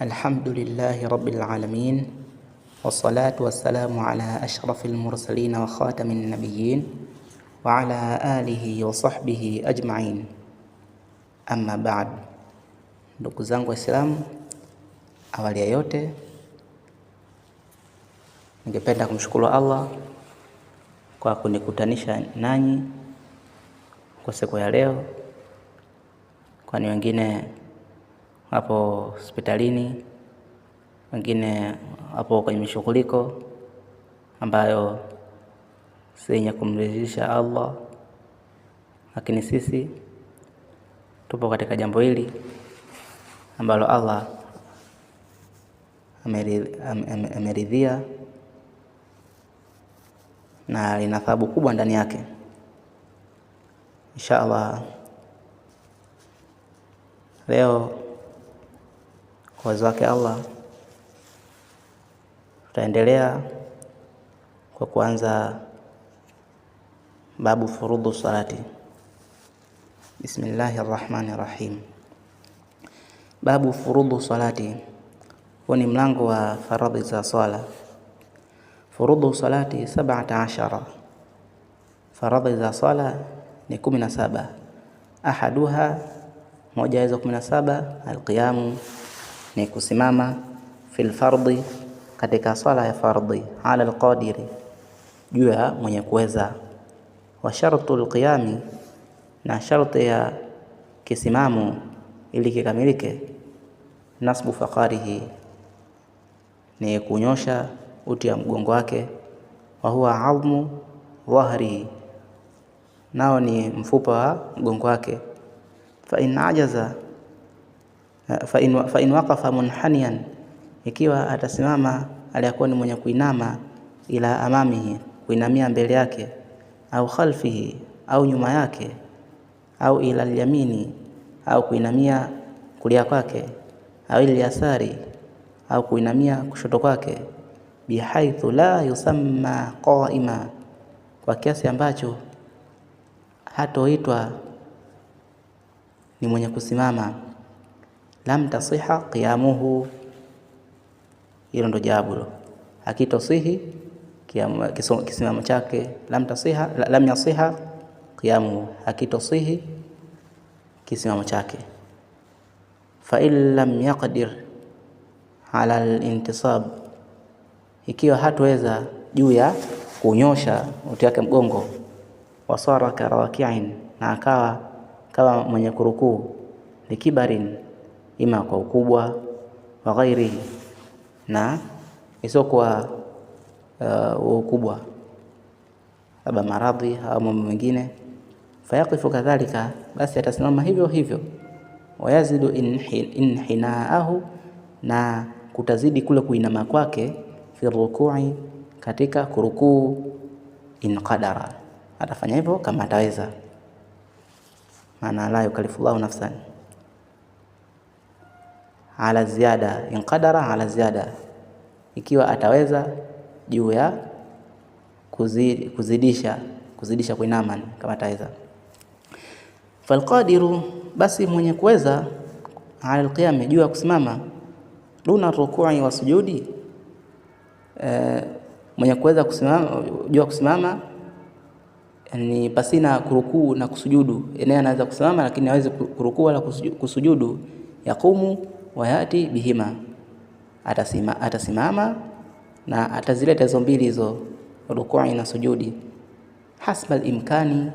الحمد لله رب العالمين، والصلاة والسلام على أشرف المرسلين وخاتم النبيين وعلى آله وصحبه أجمعين. Amma baad, ndugu zangu Waislamu, awali ya yote ningependa kumshukuru Allah kwa kunikutanisha nanyi kwa siku ya leo, kwani wengine hapo hospitalini, wengine hapo kwenye mishughuliko ambayo si yenye kumridhisha Allah, lakini sisi tupo katika jambo hili ambalo Allah ameridhia na lina thawabu kubwa ndani yake. Insha Allah leo kwa uwezo wake Allah tutaendelea kwa kuanza babu furudhu salati. Bismillahir Rahmanir Rahim. Babu furudhu salati, huu ni mlango wa faradhi za swala. Furudhu salati 17, faradhi za swala ni 17. Ahaduha, moja hizo 17, alqiyamu, ni kusimama, fil fardhi, katika swala ya fardhi, ala alqadiri, juu ya mwenye kuweza. Wa shartu alqiyami, na sharti ya kisimamo ili kikamilike, nasbu faqarihi, ni kunyosha uti ya mgongo wake. Wa huwa azmu dhahrihi, nao ni mfupa wa mgongo wake. Fa in ajaza, fa in waqafa munhaniyan, ikiwa atasimama aliyakuwa ni mwenye kuinama, ila amamihi, kuinamia mbele yake, au khalfihi, au nyuma yake, au ila alyamini, au kuinamia kulia kwake, au ila yasari, au kuinamia kushoto kwake, bihaithu la yusamma qaima, kwa kiasi ambacho hatoitwa ni mwenye kusimama, lam tasiha qiyamuhu. Hilo ndo jawabu. Hakitosihi kisimamo chake, lam yasiha qiyamuhu, hakitosihi kisimamo chake. Fa in lam yaqdir ala al-intisab, ikiwa hatuweza juu ya kunyosha uti wake mgongo. Wasara karaki'in, na akawa kama mwenye kurukuu. Likibarin, ima kwa ukubwa. Wa ghairihi, na isokuwa ukubwa, labda maradhi au mambo mengine. Fayaqifu kadhalika, basi atasimama hivyo hivyo. Wayazidu inhinaahu, na kutazidi kule kuinama kwake. Fi rukui, katika kurukuu. In qadara, atafanya hivyo kama ataweza. Maana la yukallifullahu nafsan ala ziyada, in qadara ala ziyada, ikiwa ataweza juu ya kuzidisha kuinama kama ataweza. Falqadiru, basi mwenye kuweza, ala alqiyam, juu ya kusimama, duna rukui wa sujudi, mwenye kuweza kusimama juu ya kusimama ni pasina kurukuu na kusujudu. Yeye anaweza kusimama lakini hawezi kurukuu wala kusujudu. Yaqumu wa yati bihima, atasimama na atazileta hizo mbili hizo, rukuu na sujudi. Hasba al-imkani,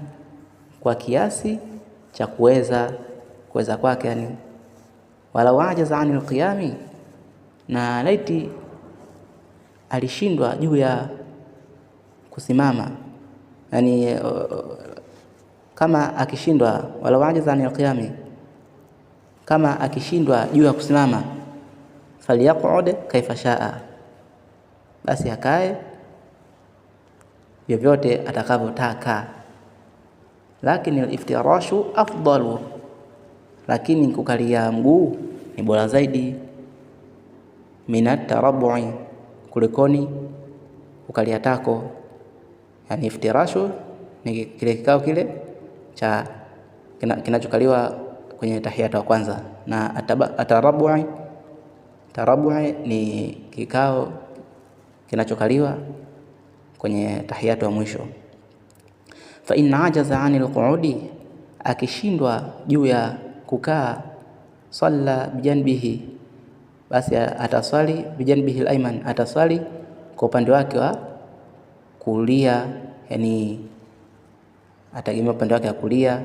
kwa kiasi cha kuweza kwake yani. Wala wajaza anil qiyami, na laiti alishindwa juu ya kusimama yani, kama akishindwa, wala wajaza anil qiyami, kama akishindwa juu ya kusimama, faliyaqud kaifa shaa, basi akae vyovyote atakavyotaka. Lakini al-iftirashu afdalu, lakini kukalia mguu ni bora zaidi. Minat tarabui, kulikoni kukalia tako. Yani iftirashu ni kile kikao kile cha kinachokaliwa kwenye tahiyatu ya kwanza, na atarabu'i Tarabu'i ni kikao kinachokaliwa kwenye tahiyatu ya mwisho. Fa in ajaza anil qu'udi, akishindwa juu ya kukaa, salla bijanbihi, basi ataswali bijanbihi al-ayman, ataswali kwa upande wake wa kulia, yani atagemea upande wake wa kulia.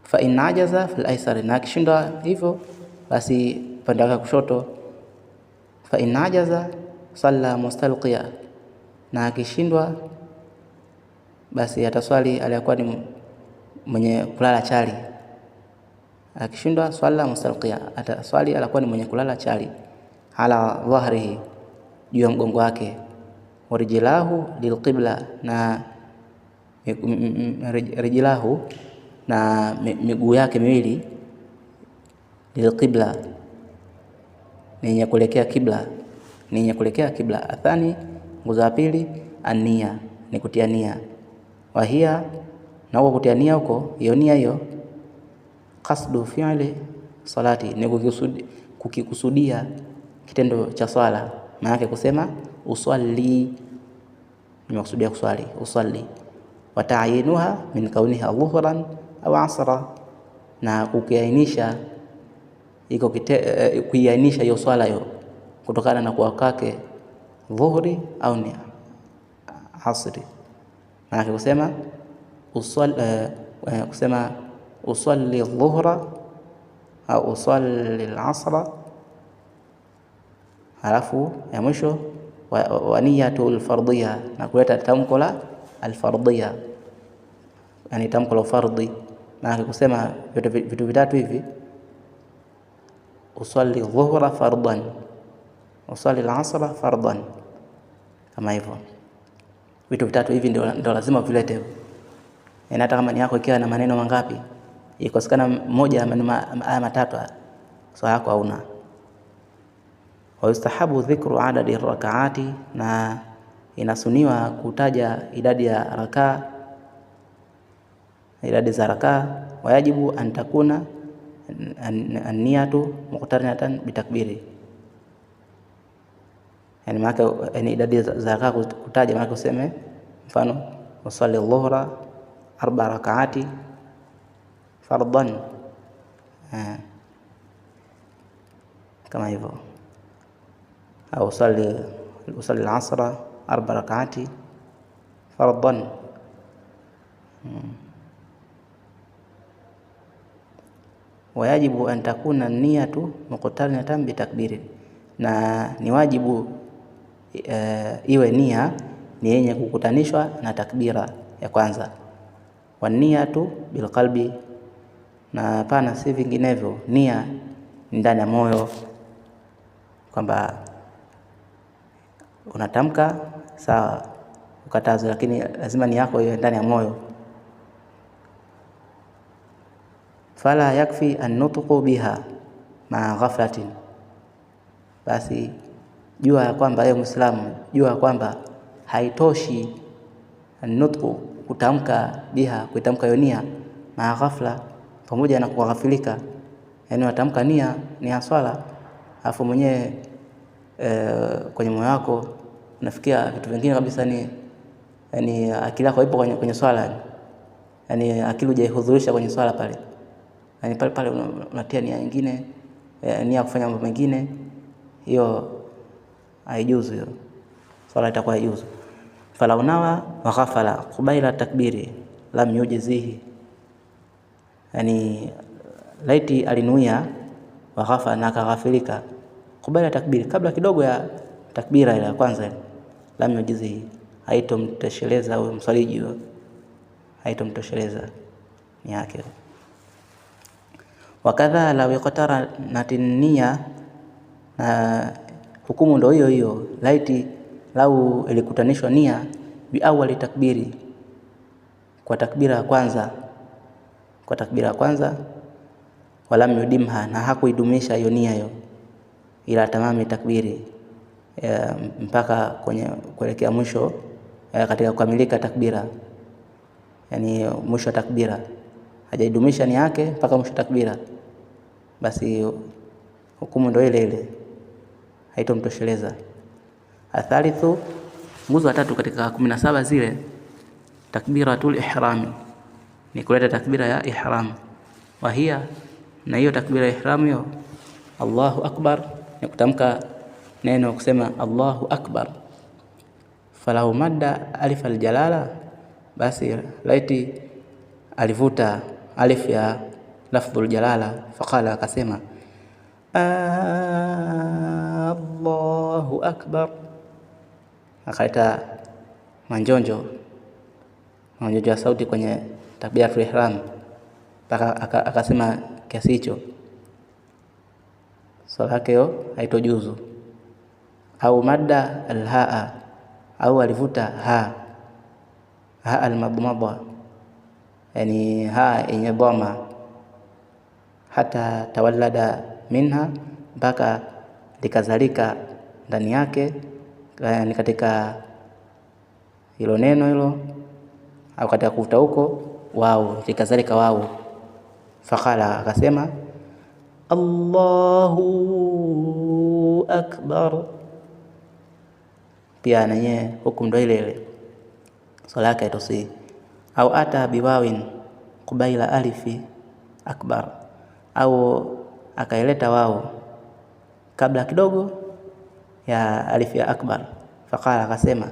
Fa in ajaza fil aysari, na akishindwa hivyo basi upande wake wa kushoto. Fa in ajaza salla mustalqiya, na akishindwa basi ataswali aliyakuwa ni mwenye kulala chali. Akishindwa swala mustalqiya, ataswali aliyakuwa ni mwenye kulala chali. Ala dhahrihi, juu ya mgongo wake. Warijlahu lilqibla, na rijlahu, na miguu yake miwili, lilqibla, ni yenye kuelekea kibla, ni yenye kuelekea kibla. Athani, nguzo ya pili, ania, ni kutia nia. Wahia, na huko kutia nia huko, hiyo nia hiyo, qasdu fi'li salati, ni kukikusudia kitendo cha swala. Maana yake kusema usalli, nimekusudia kuswali, usalli. Wa ta'yinuha min kauniha dhuhran au asra, na kukiainisha iko kuiainisha hiyo swala hiyo kutokana na kuwa kwake dhuhuri au ni asri. Maana yake kusema usalli dhuhra au usalli al-asra, halafu ya mwisho wa niyatu al-fardhiya, na kuleta tamko la al-fardhiya, yani tamko la fardhi. Maana kusema vitu vitatu hivi, usalli dhuhra fardan, usalli al-asra fardan, kama hivyo. Vitu vitatu hivi ndio lazima vilete. Yani hata kama ni yako ikiwa na maneno mangapi, ikosekana moja ya matatu, swala yako hauna. Wa yustahabu dhikru adadi rakaati, na inasuniwa kutaja idadi ya rakaa, idadi za rakaa. Wayajibu an takuna an-niyatu muqtarinatan bitakbiri, yani maana yani idadi za rakaa kutaja, maana useme mfano usalli dhuhra 4 rakaati fardan, kama hivyo. Au usalli al-asra 4 rakaati fardan. Wayajibu an takuna niyatu muqtarinatan bitakbiri, na ni wajibu iwe nia ni yenye kukutanishwa na takbira ya kwanza. Wa niyatu bilqalbi, na pana si vinginevyo, nia ni ndani ya moyo, kwamba unatamka sawa ukatazo, lakini lazima nia yako iwe ndani ya moyo. Fala yakfi an-nutqu biha ma ghaflatin, basi jua ya kwamba wewe Muislamu, jua ya kwamba haitoshi an-nutqu, kutamka biha, kutamka hiyo nia, ma ghafla, pamoja na kughafilika. Yani unatamka nia ni ya swala, afu mwenyewe kwenye moyo wako unafikia vitu vingine kabisa, ni yani akili yako ipo kwenye swala, yani akili hujihudhurisha kwenye swala pale, yani pale unatia nia nyingine, nia kufanya mambo mengine, hiyo haijuzu, hiyo swala itakuwa haijuzu. Fala unawa wa ghafala qubaila takbiri lam yujizihi, yani laiti alinuia wa ghafala na akaghafilika, qubaila takbiri, kabla kidogo ya takbira ile ya kwanza, lam yujizihi, haitomtosheleza huyo msaliji, haitomtosheleza ni yake. Wakadha law iqtaranat an-niyya, na hukumu ndio hiyo hiyo, laiti lau ilikutanishwa nia bi awali takbiri, kwa takbira ya kwanza, kwa takbira ya kwanza. Walam yudimha, na hakuidumisha hiyo nia hiyo ila tamami takbiri, mpaka kuelekea mwisho, katika kukamilika takbira, yani mwisho wa takbira hajaidumisha nia yake mpaka mwisho takbira, basi hukumu ndio ile ile, haitomtosheleza. Athalithu, nguzo tatu katika 17 zile, takbiratul ihrami, ni kuleta takbira ya ihram. Wahia, na hiyo takbira ya ihram hiyo, Allahu akbar, ni kutamka neno kusema Allahu akbar. Falau madda alif aljalala, basi laiti alivuta alif ya lafdhul jalala, faqala, akasema Allahu akbar, akaita manjonjo ya sauti kwenye takbiratul ihram mpaka akasema kiasi hicho, swala yake hiyo haitojuzu. Au madda alhaa, au alivuta ha almadmada, yani ha yenye dhamma, hata tawallada minha, mpaka likazalika ndani yake, ni katika hilo neno hilo, au katika kuvuta huko wao, likazalika wao. Fakala, akasema Allahu akbar, pia nanye hukumu ndio ile ile, swala yake haitosii. Au ata biwawin kubaila alifi akbar, au akaileta wao kabla kidogo ya alifi ya akbar. Fakala, akasema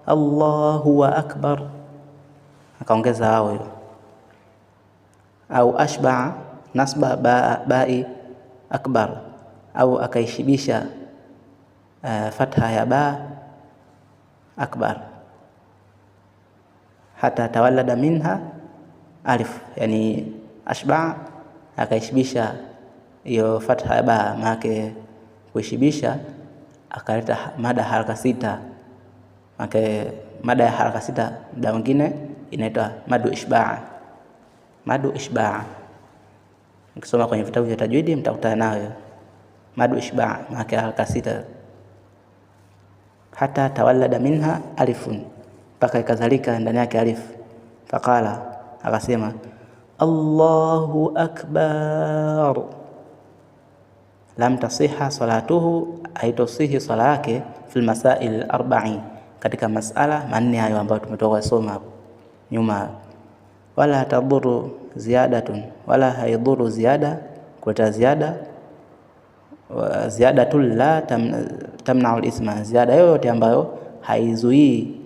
Allahu wa akbar, akaongeza wao hiyo. Au ashba nasba ba'i akbar, au akaishibisha fatha ya ba akbar, hata tawallada minha alif, yani ashba akaishibisha hiyo fatha ya ba, maana kuishibisha akaleta mada haraka sita, maana mada ya haraka sita muda mwingine inaitwa madu ishba'. Ukisoma kwenye vitabu vya tajwidi mtakutana nayo madu ishba', maana haraka sita. Hata tawallada minha alifun, mpaka ikazalika ndani yake alif. Fakala, akasema Allahu akbar, lam tasiha salatuhu, haitosihi swala yake, fil masail 40, katika masala manne hayo ambayo tumetoka kusoma hapo nyuma. Wala tadhuru ziyadatun, wala haidhuru ziyada, kuleta ziyadatul la tamna'ul isma, ziyada yoyote ambayo haizuii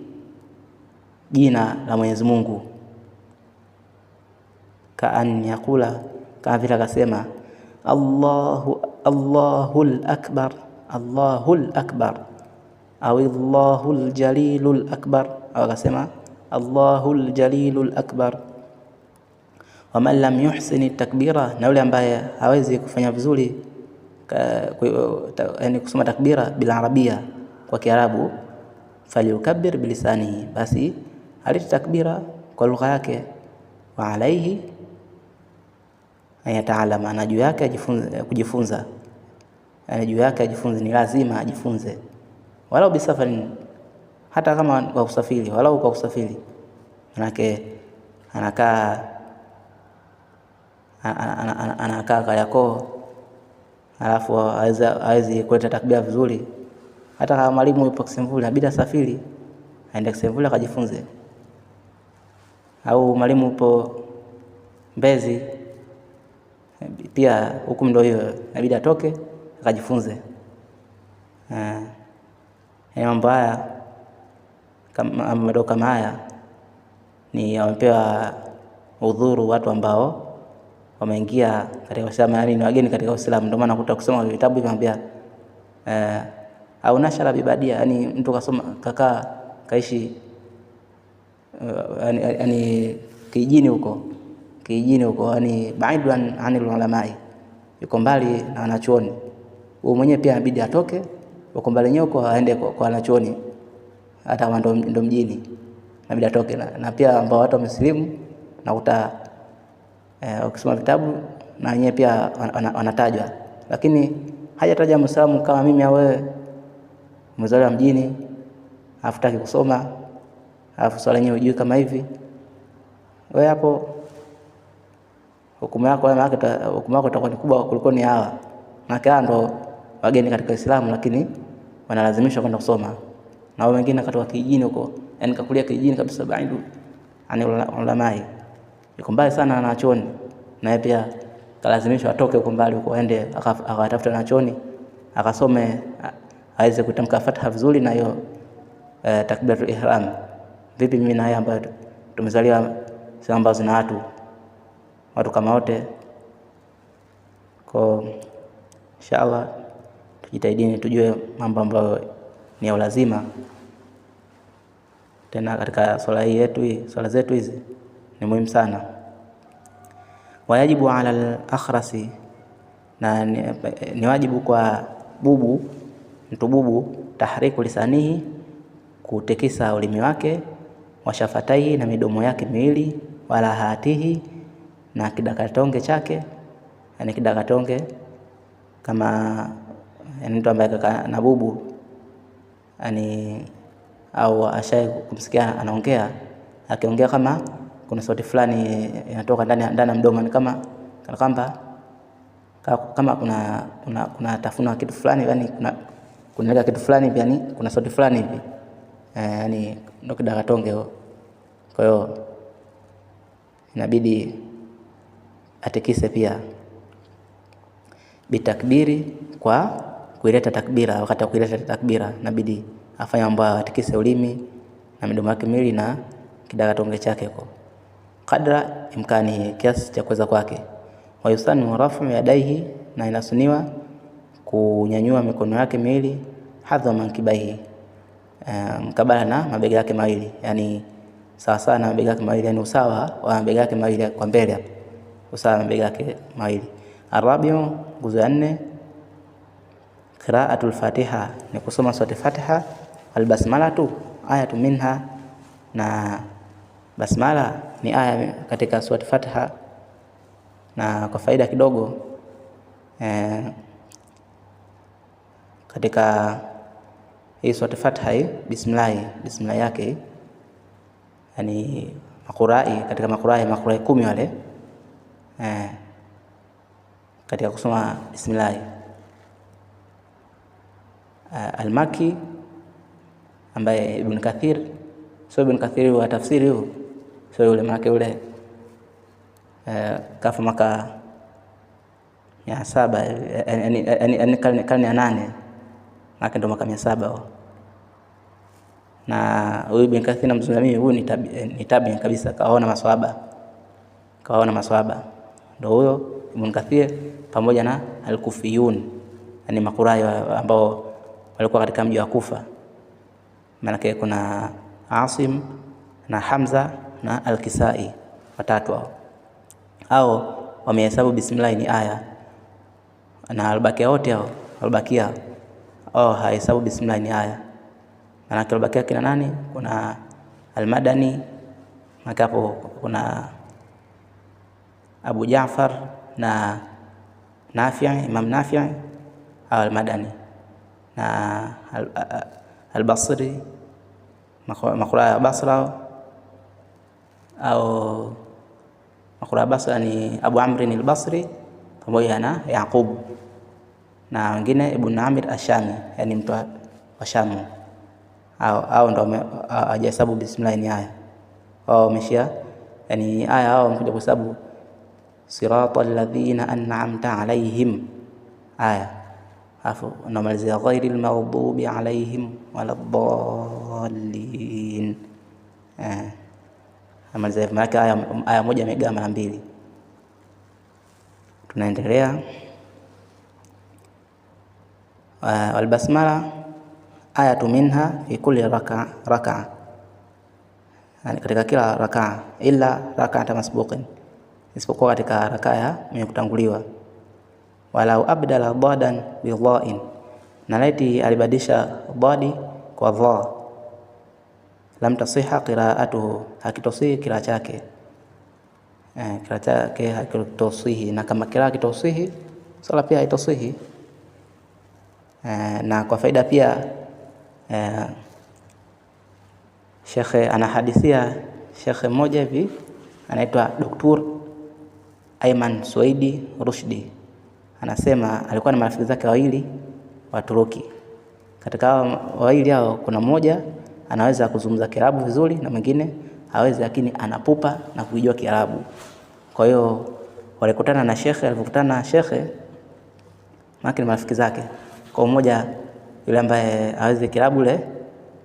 jina la Mwenyezi Mungu. Kaan yakula, kama vile akasema Allahul akbar, au Allahul jalilul akbar, au akasema Allahul jalilul akbar. Waman lam yuhsini takbira, na yule ambaye hawezi kufanya vizuri yani kusoma takbira bila arabia, kwa Kiarabu, falyukabbir bilisanihi, basi alete takbira kwa lugha yake. Wa alaihi ayataalama, na juu yake kujifunza, yani juu yake ajifunze, ni lazima ajifunze. Walau bisafarin, hata kama kwa usafiri, walau kwa usafiri, manake anakaa Kariakoo, alafu hawezi kuleta takbira vizuri. Hata kama mwalimu yupo Kisemvuli, inabidi asafiri aende Kisemvuli akajifunze. Au mwalimu yupo Mbezi, pia hukumu ndio hiyo, inabidi atoke akajifunze. Mambo haya kama haya ni wamepewa udhuru watu ambao wameingia katika Uislamu, yani ni wageni katika Uislamu. Ndio maana kuta kusoma vitabu vinambia au nashara bibadia, yani mtu kasoma kakaa kaishi yani kijijini huko, yani baidan anil ulamai, yuko mbali na wanachuoni. Huyo mwenyewe pia inabidi atoke huko mbali nyoko, aende kwa wanachuoni, hata kama ndo mjini inabidi atoke. Na pia ambao watu wamesilimu nakuta ukisoma vitabu na wenyewe pia wanatajwa, lakini hajataja Muislamu kama mimi au wewe, mzaliwa mjini, hafutaki kusoma, alafu swala yenyewe hujui kama hivi. Wewe hapo hukumu yako itakuwa ni kubwa kuliko ni hawa. Na ndo wageni katika Uislamu lakini wanalazimishwa kwenda kusoma. Na wao wengine katoka kijijini huko, yani kakulia kijijini kabisa, baidu ani ulamai, yuko mbali sana na chuoni, na yeye pia kalazimishwa atoke huko mbali huko aende akatafuta na chuoni akasome aweze kutamka Fatiha vizuri na hiyo takbiratul ihram. Vipi mimi na yeye ambaye tumezaliwa sehemu ambazo zina watu kama wote. Kwa inshallah tujitahidini tujue mambo ambayo ni ya lazima. Tena katika swala zetu hizi ni muhimu sana. Wajibu ala al-akhrasi, na ni wajibu kwa mtu bubu, tahriku lisanihi, kutekisa ulimi wake, washafatai, na midomo yake miwili, wala hatihi, na kidakatonge chake. Yani kidakatonge kama mtu ambaye na bubu yani au ashai kumsikia anaongea, akiongea kama kuna sauti fulani inatoka ndani ya mdomo, ni kama kwamba kuna tafuna kitu fulani, yani kuna kitu fulani, yani kuna sauti fulani hivi, yani ndio kidakatonge. Kwa hiyo inabidi atikise pia bitakbiri, kwa kuileta takbira. Wakati wa kuileta takbira inabidi afanye mambo, atikise ulimi na midomo yake miwili na kidakatonge chake kwa kadra imkani, kiasi cha kuweza kwake. Wa yusanu rafu yadaihi, na inasuniwa kunyanyua mikono yake miwili, hadha mankibaihi, mkabala na mabega yake mawili, yani sawa sawa na mabega yake mawili, yani usawa wa mabega yake mawili kwa mbele, usawa wa mabega yake mawili. Arabiu, nguzo ya 4, qira'atul Fatiha, ni kusoma sura Fatiha. Albasmalatu ayatu minha, na basmala ni aya katika sura Fatiha. Na kwa faida kidogo, katika hii sura Fatiha hii bismillah yake, yani katika makurai 10 wale katika kusoma bismillah. Al-Maki ambaye Ibn Kathir, sio Ibn Kathir wa tafsiri huo, sio yule Maki yule, kafa maka 700, yani karne ya 8, Maki ndo maka 700. Na huyu Ibn Kathir namzungumzia huyu ni tabi kabisa, kaona maswahaba, ndio huyo Ibn Kathir pamoja na al-Kufiyun, yani makurai ambao walikuwa katika mji wa Kufa. Maana kuna Asim na Hamza na Al-Kisai, watatu hao wamehesabu bismillah ni aya, na albakia wote hao hahesabu bismillah ni aya. Maana albakia kina nani? Kuna Al-Madani, makapo kuna Abu Jaafar na Nafi', Imam Nafi' au Al-Madani, na Al-Basri, makura ya Basra au makura Basra ni Abu Amr al-Basri pamoja na Yaqub, na wengine Ibn Amir Ashami, yani mtu wa Shamu, au ndo hajahesabu bismillah ni aya. Wameshia yani aya hao wamekuja kuhesabu siratal ladhina an'amta alaihim, aya afu namalizia ghairil maghdubi alaihim waladdallin. Amalizia maana aya moja imegawa mara 2. Tunaendelea. Albasmala ayatu minha fi kulli raka, yani katika kila raka, illa rak'ata masbuqin, isipokuwa katika raka ya mwenye kutanguliwa. Walau abdala dhadan bi dhain, na laiti alibadilisha dhadi kwa dha, lam tasiha qira'atuhu, hakitosihi kila chake, hakitosihi. Na kama kila kitosihi, sala pia haitosihi. Na kwa faida pia, shekhe anahadithia, shekhe mmoja hivi anaitwa Dr. Ayman Suwaidi Rushdi anasema alikuwa na marafiki zake wawili wa Turuki. Katika wawili hao kuna mmoja anaweza kuzungumza Kiarabu vizuri na mwingine hawezi, lakini anapupa na kujua Kiarabu. Kwa hiyo walikutana na shekhe, alipokutana na shekhe maki marafiki zake, kwa mmoja yule ambaye hawezi Kiarabu yule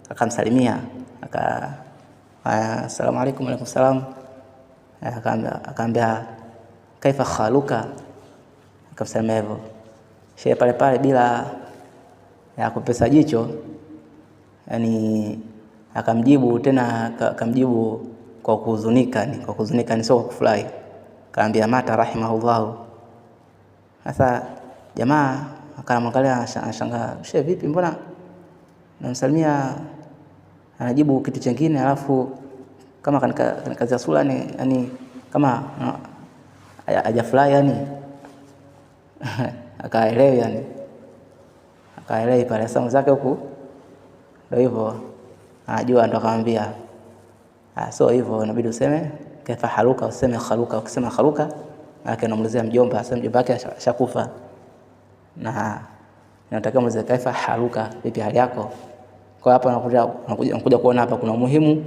akamsalimia, assalamu alaykum. Alaykum salam. Akaambia kaifa khaluka, akamsema hivyo. Shehe pale pale bila ya kupesa jicho, yani akamjibu tena, akamjibu kwa kuhuzunika, ni sio kwa kufurahi. Akaambia mata rahimahullah. Sasa jamaa akamwangalia anashangaa, shehe vipi, mbona namsalimia anajibu kitu kingine, alafu kama kanikazia sura yani kama hajafurahi yani. Akaelewi pale samu zake huku, ndio hivyo anajua, ndo akamwambia so hivyo inabidi useme kaifa haluka, useme khaluka. Ukisema khaluka maana unamuelezea mjomba, asema mjomba wake ashakufa, na inatakiwa mzee kaifa haluka, vipi hali yako. Kwa hapa unakuja kuona hapa kuna umuhimu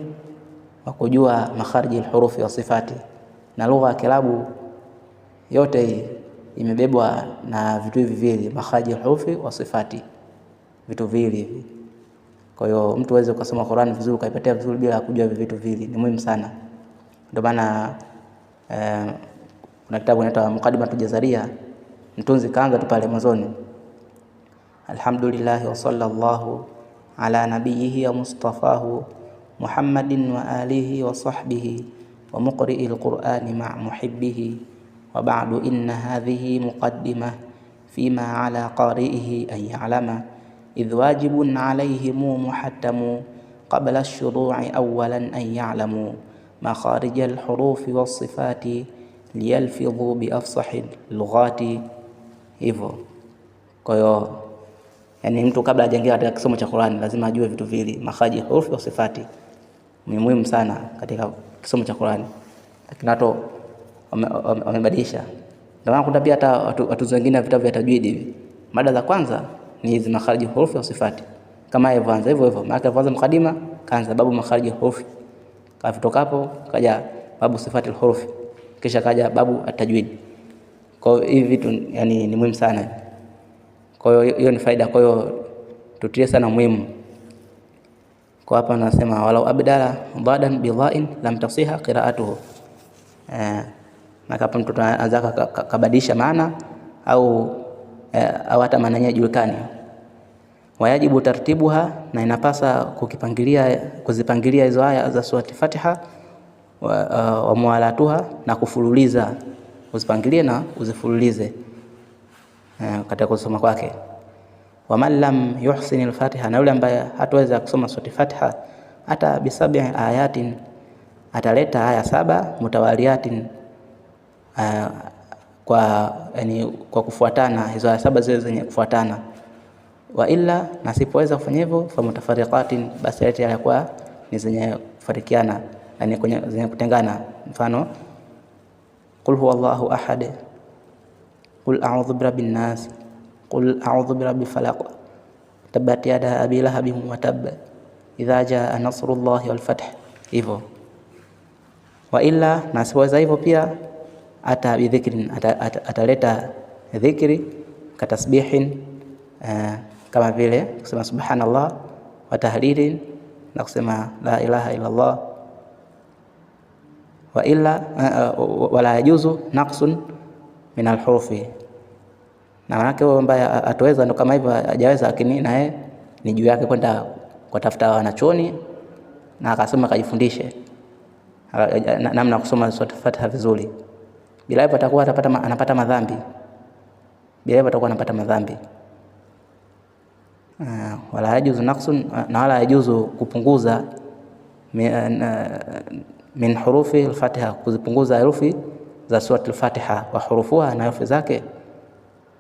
wa kujua makhariji al-hurufi wa sifati, na lugha ya Kiarabu yote hii imebebwa na vitu hivi viwili, makhariji al-hurufi wa sifati, vitu viwili hivi. Kwa hiyo mtu aweze kusoma Qur'an vizuri, ukaipatia vizuri bila kujua hivi vitu viwili, ni muhimu sana. Ndio maana kuna kitabu kinaitwa Muqaddimatu Jazaria, mtunzi kaanza tu pale mwanzoni, alhamdulillah wa sallallahu ala nabiyhi wa mustafahu Muhammadin wa alihi wa sahbihi wa muqri'il Qur'ani ma'a muhibbihi wa ba'du, inna hadhihi muqaddimah fima ala qari'ihi an ya'lama idh wajibun alayhimu muhattamu qabla ash-shuru'i awwalan an ya'lamu makharij al-hurufi was-sifati liyalfidhu bi afsahil lughati. Hivyo kwa hiyo yani mtu kabla hajaingia katika kisomo cha Qur'an lazima ajue vitu vile, makharij al-hurufi was-sifati ni muhimu sana katika kisomo cha Qur'an, lakini watu wamebadilisha. Ndio maana kuna pia hata watu wengine wa vitabu vya tajwid hivi, mada za kwanza ni hizi makhariji hurufi wa sifati, kama hivyo hivyo. Maana kwanza mkadima kaanza babu makhariji hurufi, kafitoka hapo kaja babu sifati al-hurufi, kisha kaja babu at-tajwid. Kwa hiyo hivi vitu yani ni muhimu sana. Kwa hiyo hiyo ni faida, kwa hiyo tutie sana muhimu. Kwa hapa nasema walau abdala dhadan bi dha'in lam tasiha qira'atuhu. Na kama mtu anaanza kabadilisha maana au hata maana yenyewe julikani, wajibu tartibuha, na inapasa kuzipangilia hizo aya za surati Fatiha, wa mualatuha, na kufululiza, uzipangilie na uzifululize katika kusoma kwake. Wa man lam yuhsin al-Fatiha, na yule ambaye hataweza kusoma surati Fatiha hata bi 7 ayatin, ataleta aya 7 mutawaliatin, kwa kufuatana, hizo aya 7 zile zenye kufuatana. Wa illa, nasipoweza kufanya hivyo, fa mutafariqatin, basi yote yalikuwa ni zenye kufarikiana, yani zenye kutengana. Mfano qul huwallahu ahad, qul a'udhu birabbin nas, qul a'udhu birabbil falaq, tabbat yada abi lahabin wa tab, idha jaa nasrullahi wal fath. Hivyo wa illa, nasipoweza hivyo pia ata bidhikrin, ataleta dhikri katasbihin, kama vile kusema subhanallah, wa tahlilin, na kusema la ilaha illa Allah. Wa illa wala yajuzu naqsun min alhurufi, na maana huyo ambaye ataweza ndo kama hivyo, hajaweza lakini naye ni juu yake kwenda kutafuta wanachuoni na akasoma akajifundishe namna kusoma surati Fatiha vizuri. Bila hivyo atakuwa anapata madhambi, wala yajuzu naqsun, na wala yajuzu kupunguza min hurufi al-Fatiha, kuzipunguza herufi za surati al-Fatiha. Wa hurufuha, na herufi zake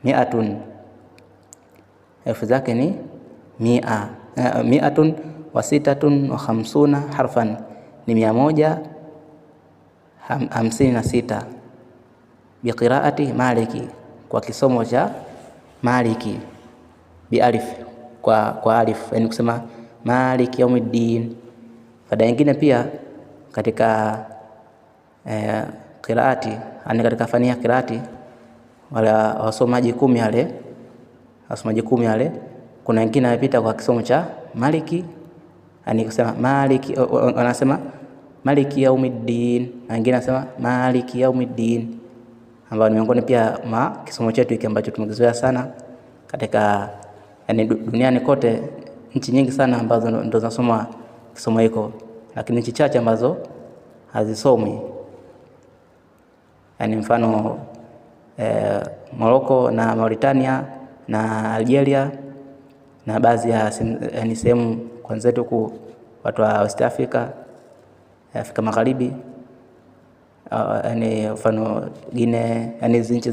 100, herufi zake ni 156 harfan, ni 156. biqiraati Maliki, kwa kisomo cha Maliki, bi alif, kwa alif, yani kusema Maliki yaumiddin. Faida nyingine pia katika qiraati, yani katika fani ya qiraati, wala wasomaji 10 wale, kuna wengine wanapita kwa kisomo cha Maliki, yani kusema Maliki, wanasema Maliki yaumiddin, na wengine wanasema Maliki yaumiddin, ambao ni miongoni pia kisomo chetu hiki ambacho tumekizoea sana katika, yani duniani kote, nchi nyingi sana ambazo ndo zinasoma kisomo hiko, lakini nchi chache ambazo hazisomwi, yani mfano Morocco na Mauritania na Algeria na baadhi ya yani sehemu kwenzetu huku watu wa West Africa, Afrika Magharibi, yani mfano Guinea, yani hizo nchi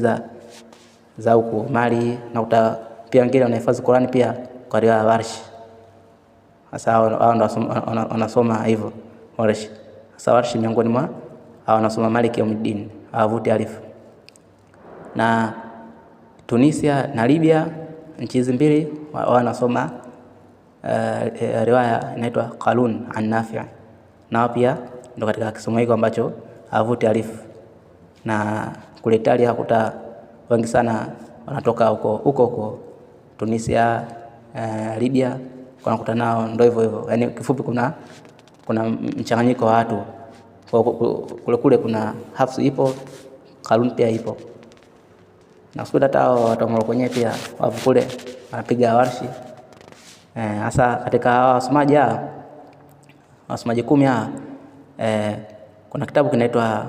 za huku Mali, na pia wengine wanahifadhi Qur'ani pia kwa riwaya Warsh. Sasa hao ndo wanasoma hivyo Warsh. Sasa Warsh miongoni mwa hao wanasoma Maliki yaumiddin, hawavuti alif. Na Tunisia na Libya, nchi hizi mbili wanasoma riwaya inaitwa Qalun an Nafi', nao pia ndo katika kisomo hiko ambacho havuti alif. Na kule Italia kuta wengi sana wanatoka huko Tunisia, Libya, wanakuta nao ndo hivyo, yani kifupi kuna mchanganyiko wa watu kule kuna hafs ipo, Qalun pia ipo, na sikuta hata watu wa Morocco wenyewe pia wapo kule wanapiga Warshi. Hasa katika wasomaji 10 kuna kitabu kinaitwa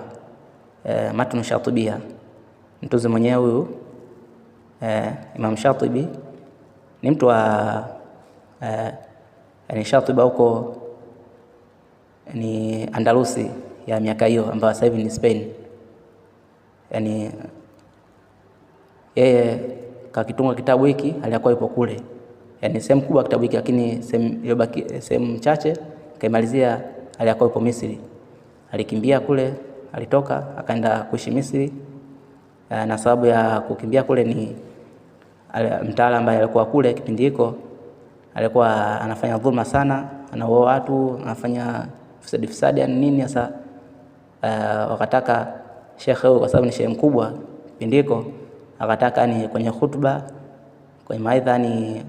Matn Shatibia. Mtunzi mwenyewe huyu Imam Shatibi ni mtu wa yani Shatiba huko ni Andalusi ya miaka hiyo, ambayo sasa hivi ni Spain. Yani yeye kakitunga kitabu hiki aliyakuwa yupo kule, yani sehemu kubwa kitabu hiki, lakini sehemu chache kaimalizia aliyakuwa yupo Misri. Alikimbia kule, alitoka akaenda kuishi Misri, na sababu ya kukimbia kule ni mtaala ambaye alikuwa kule kipindi hiko alikuwa anafanya dhulma sana, anaua watu, anafanya fisadi nini. Sasa wakataka shekhe huyo, kwa sababu ni shehe mkubwa kipindi hiko, akataka ni kwenye hutuba, kwenye maidha ni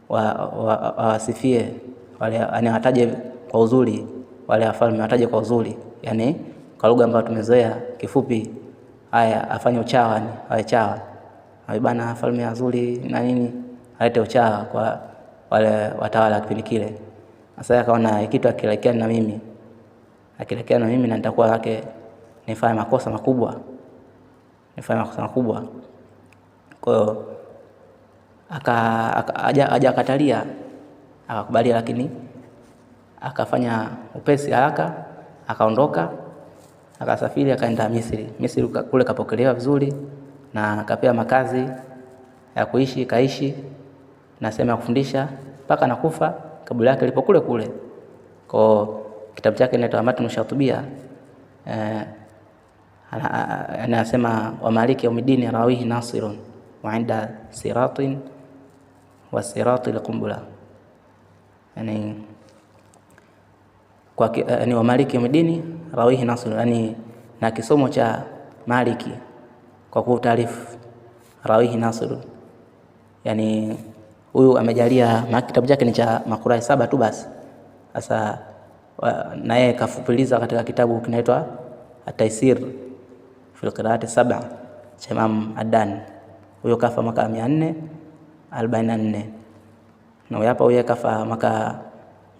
wasifie wale, yani wataje kwa uzuri wale wafalme, wataje kwa uzuri, yani kwa lugha ambayo tumezoea kifupi, haya afanye uchawa, ni awe chawa, bana falme nzuri na nini, alete uchawa kwa wale watawala kipindi kile. Sasa akaona kitu akielekea na mimi na nitakuwa yake nifanye makosa makubwa. Kwa hiyo akakatalia, akakubalia, lakini akafanya upesi haraka, akaondoka, akasafiri, akaenda Misri kule kapokelewa vizuri na akapewa makazi ya kuishi, kaishi na sehemu ya kufundisha mpaka nakufa, kaburi yake lipo kule. Kwa kitabu chake kinaitwa Matn Shatibia, anasema wa Maliki yaumiddin rawihi nasirun wa inda siratin wa siratil qumbula, yani ni wa Maliki yaumiddin rawihi nasirun, yani na kisomo cha Maliki kwa kutaarifu rawihi nasirun, yani huyu amejalia kitabu chake ni cha makurai 7 tu basi. Sasa na yeye kafupiliza katika kitabu kinaitwa At-Taysir fil Qiraati 7 cha Imam Addan. Huyo kafa mwaka 444 na hapa huyo kafa mwaka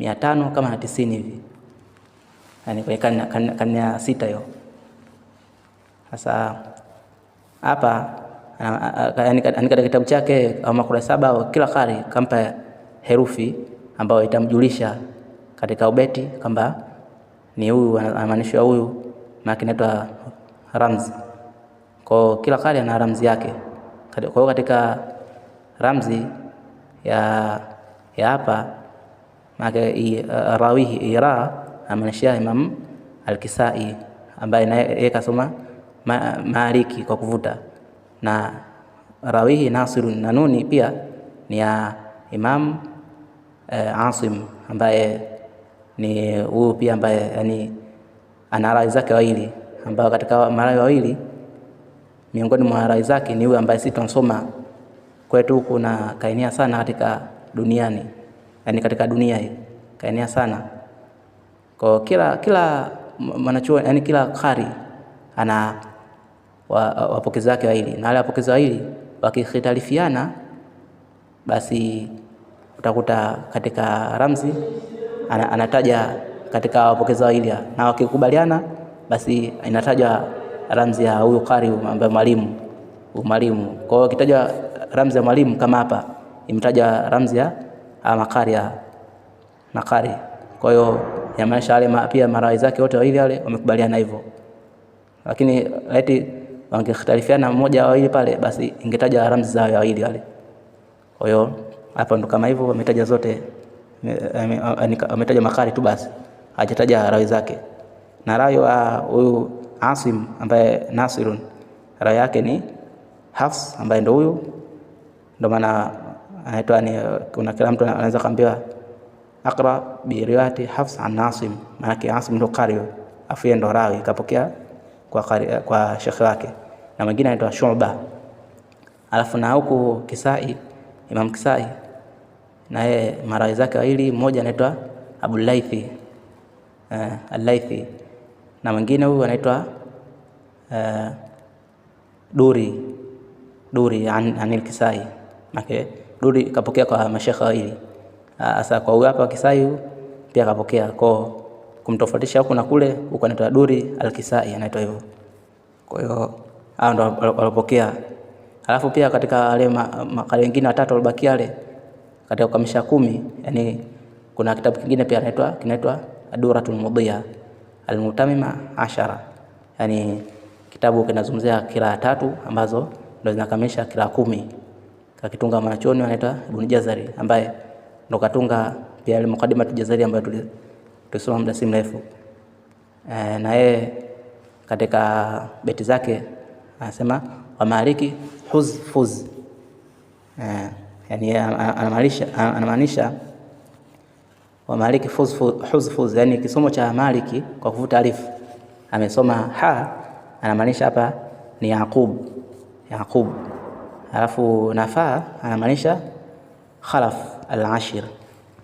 500 kama 90 hivi, yani kwa karne 6 hiyo. Sasa hapa yani katika kitabu chake au makurasa 7 kila kari kampa herufi ambayo itamjulisha katika ubeti kwamba ni huyu, anamaanisha huyu, na kinaitwa ramzi. Kwa kila kari ana ramzi yake. Kwa hiyo katika ramzi ya hapa rawihi ira amaanisha Imam Al-Kisai, ambaye naye kasoma Maliki kwa kuvuta, na rawihi Nasirun, na nuni pia ni ya Imam Asim ambaye ni huyu pia ambaye yani ana rai zake wawili, ambao katika marai wawili miongoni mwa rai zake ni huyu ambaye sisi tunasoma kwetu huku na kaenea sana katika duniani, yani katika dunia hii kaenea sana. Kwa kila mwanachuo, yani kila qari ana wapokezi wake wawili, na wale wapokezi wawili wakikhitalifiana, basi utakuta katika ramzi anataja katika wapokezi wawili, na wakikubaliana basi inataja ramzi ya huyu qari ambaye mwalimu. Kwa hiyo kitaja ramzi ya mwalimu kama hapa imetaja ramzi ya makari. Kwa hiyo yamaanisha wale pia marai zake wote wawili wale wamekubaliana hivyo, lakini eti wangekhtalifiana mmoja wawili pale, basi ingetaja ramzi zao wawili wale. Kwa hiyo hapa ndo kama hivyo wametaja zote, wametaja makari tu basi, hajataja rai zake. Na rai wa huyu Asim ambaye Nasirun, rai yake ni Hafs ambaye ndo huyu, ndo maana anaitwa ni, kuna kila mtu anaweza kaambiwa aqra bi riwayati Hafs an Asim, maana Asim ndo qari, afia ndo rawi kapokea kwa shekhi wake, na mwingine anaitwa Shu'ba. Alafu na huku Kisai, Imam Kisai naye marai zake wawili, mmoja anaitwa Abu Laythi al-Laythi, na mwingine huyu anaitwa Duri anil Kisai. Okay, Duri kapokea kwa mashekhi wawili. Sasa kwa huyu hapa Kisai pia kapokea, kwa kumtofautisha huku na kule, huko anaitwa Duri al-Kisai, anaitwa hivyo. Kwa hiyo hao ndo walipokea. Alafu pia katika wale makali wengine watatu walibakia wale katika kamisha 10, yani kuna kitabu kingine pia kinaitwa Ad-Duratul Mudhiya al-Mutamima 10, yani kitabu kinazungumzia kila tatu ambazo ndo zinakamilisha kila 10. Kakitunga mwanachuoni anaitwa Ibn Jazari, ambaye ndo katunga pia ile Muqaddimat Jazari ambayo tulisoma muda si mrefu. Na yeye katika beti zake anasema wa Maliki huzfuz, yani anamaanisha wa Maliki huzfuz, yani kisomo cha Maliki kwa kuvuta alif amesoma ha, anamaanisha hapa ni Yaqub. Alafu nafa anamaanisha Khalaf al-Ashir,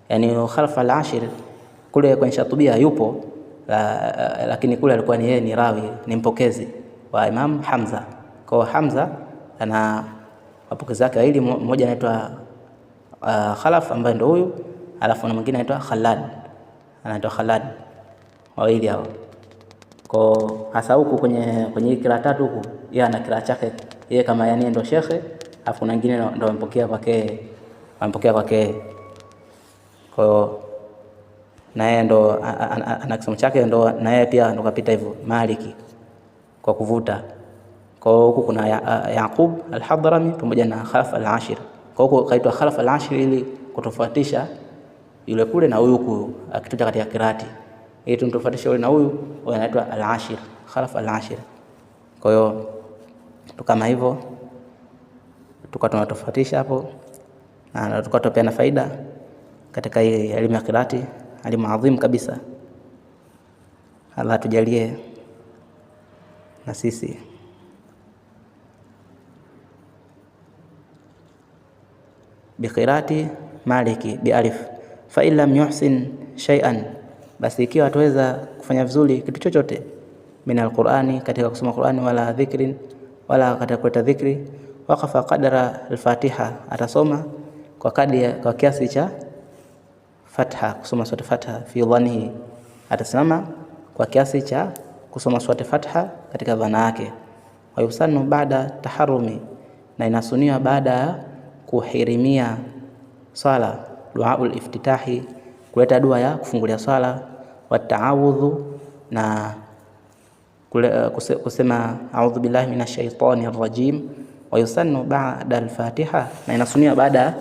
yani Khalaf al-Ashir kule kwenye Shatibia yupo, lakini kule alikuwa ni yeye ni rawi, ni mpokezi wa Imam Hamza. Kwa Hamza ana wapokezi wake wawili, mmoja anaitwa Khalaf ambaye ndo huyu, alafu na mwingine anaitwa Khalad, wawili hao. Kwa hasa huku kwenye kila tatu huku yeye ana kila chake yeye kama yani ndo shekhe, alafu na wengine ndo wampokea kwake. Kwa hiyo na yeye ndo ana kisomo chake, ndo na yeye pia ndo kapita hivyo Maliki kwa kuvuta. Kwa huku kuna Yaqub al-Hadrami pamoja na Khalaf al-Ashir. Kwa huku kaitwa Khalaf al-Ashir ili kutofautisha yule kule na huyu huku akitoka katika kirati, ili tumtofautisha yule na huyu anaitwa al-Ashir, Khalaf al-Ashir. Kwa hiyo kama hivyo tukawa tunatofautisha hapo, na tukawa tupeana faida katika hii elimu ya kirati, elimu adhim kabisa. Allah tujalie na sisi. Biqirati Maliki bi alif fa illam yuhsin shay'an, basi ikiwa ataweza kufanya vizuri kitu chochote, min alqur'ani, katika kusoma Qur'ani, wala dhikrin, wala katika kuleta dhikri, waqafa qadra al-Fatiha, atasoma kwa kiasi cha Fatha, kusoma sura Fatha, fi dhanihi, atasimama kwa kiasi cha kusoma sura Fatha katika dhana yake. Wa yusannu baada taharrumi, na inasuniwa baada ya kuhirimia swala, duaul iftitahi, kuleta dua ya kufungulia swala, wa ta'awudhu, na kusema a'udhu billahi minash shaitani rrajim. Wa yusannu ba'da al-Fatiha, na inasuniwa baada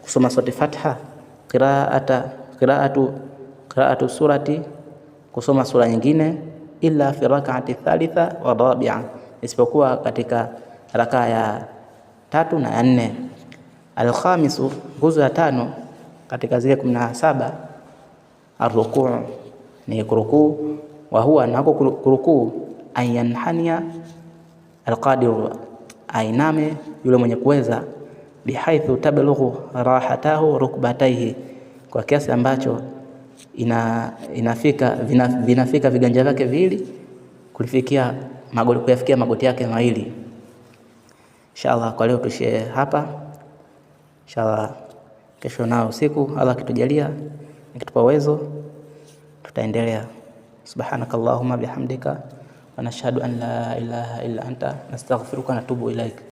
kusoma sura Fatha qira'atu surati, kusoma sura nyingine, illa fi rak'ati thalitha wa rabi'a, isipokuwa katika rakaa ya 3 na ya 4. Alkhamisu, nguzo ya 5 katika zile 17, arrukuu, ni kurukuu. Wa huwa, nako kurukuu, ayanhania alqadiru, ainame yule mwenye kuweza, bihaithu tablughu rahatahu rukbataihi, kwa kiasi ambacho vinafika viganja vyake viwili kuyafikia magoti yake mawili. Inshallah kwa leo tushie hapa. Inshallah kesho nao usiku, Allah akitujalia, nikitupa uwezo, tutaendelea. Subhanakallahumma bihamdika wa nashhadu an la ilaha illa anta nastaghfiruka wa natubu ilaik.